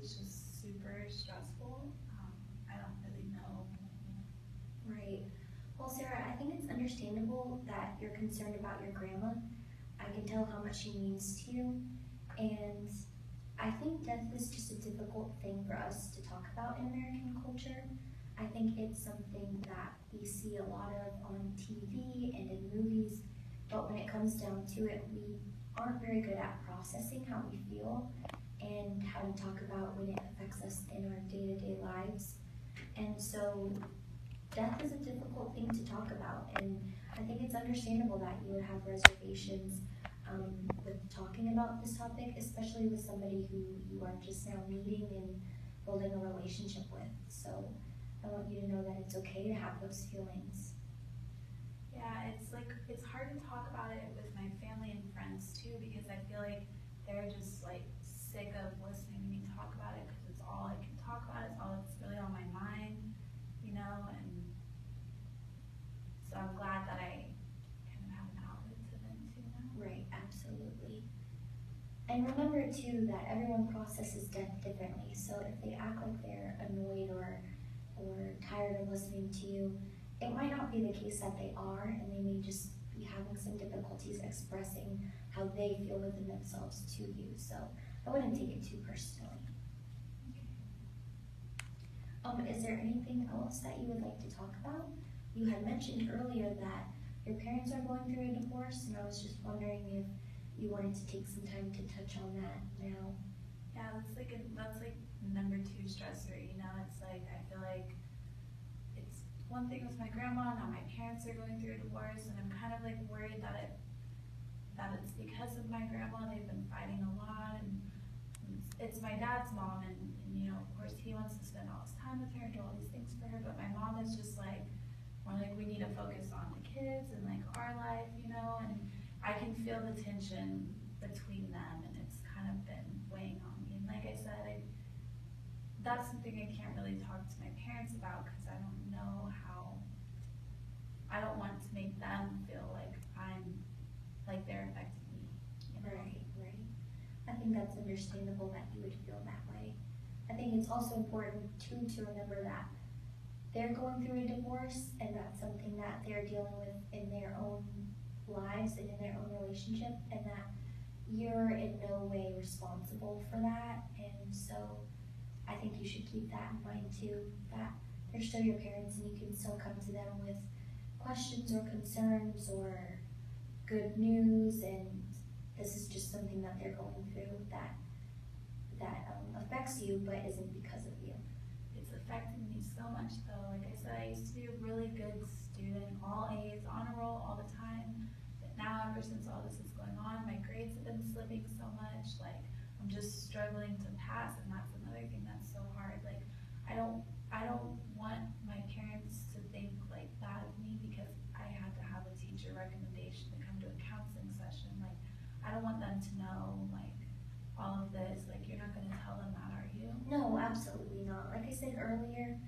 is just super stressful. I don't really know. Right. Well, Sarah, I think it's understandable that you're concerned about your grandma. I can tell how much she means to you. And I think death is just a difficult thing for us to talk about in American culture. I think it's something that we see a lot of on TV and in movies, but when it comes down to it, we aren't very good at processing how we feel and how to talk about when it affects us in our day-to-day lives. And so death is a difficult thing to talk about, and I think it's understandable that you would have reservations with talking about this topic, especially with somebody who you are just now meeting and building a relationship with. So I want you to know that it's okay to have those feelings. Yeah, it's hard to talk about it with my family and friends too, because I feel like they're just like sick of listening to me talk about it, because it's all I can talk about, it's all that's really on my mind, and so I'm glad that I kind of have an outlet to them too now. Right, absolutely. And remember too that everyone processes death differently. So if they act like they're annoyed or tired of listening to you, it might not be the case that they are, and they may just be having some difficulties expressing how they feel within themselves to you. So I wouldn't take it too personally. Is there anything else that you would like to talk about? You had mentioned earlier that your parents are going through a divorce, and I was just wondering if you wanted to take some time to touch on that now. Yeah, that's like number two stressor, it's like I feel like it's one thing with my grandma, now my parents are going through a divorce, and I'm kind of like worried that it's because of my grandma. They've been fighting a lot, and it's my dad's mom, and of course he wants to spend all his time with her and do all these things for her, but my mom is just like, we're like, we need to focus on the kids and like our life, and I can feel the tension between them, and it's kind of been weighing on me. And like I said, that's something I can't really talk to my parents about, because I don't know how, I don't want to make them feel like they're affecting me. Right. I think that's understandable that you would feel that way. I think it's also important too to remember that they're going through a divorce, and that's something that they're dealing with in their own lives and in their own relationship, and that you're in no way responsible for that. And so I think you should keep that in mind too, that they're still your parents, and you can still come to them with questions or concerns or good news, and this is just something that they're going through that affects you but isn't because of you. It's affecting me so much though. Like I said, I used to be a really good student, all A's, honor roll all the time. But now, ever since all this is going on, my grades have been slipping so much. Like, I'm just struggling to pass, and that's another thing that's so hard. Like, I don't want my parents to think like that of me because I had to have a teacher recommendation to come to a counseling session. Like, I don't want them to know like all of this. Like, you're not going to tell them that, are you? No, absolutely not. Like I said earlier,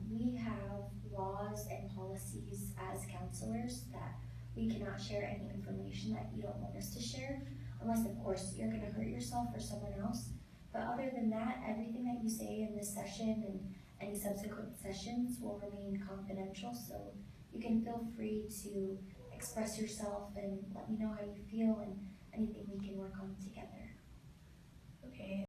we have laws and policies as counselors that we cannot share any information that you don't want us to share, unless of course you're going to hurt yourself or someone else. But other than that, everything that you say in this session and any subsequent sessions will remain confidential, so you can feel free to express yourself and let me know how you feel and anything we can work on together.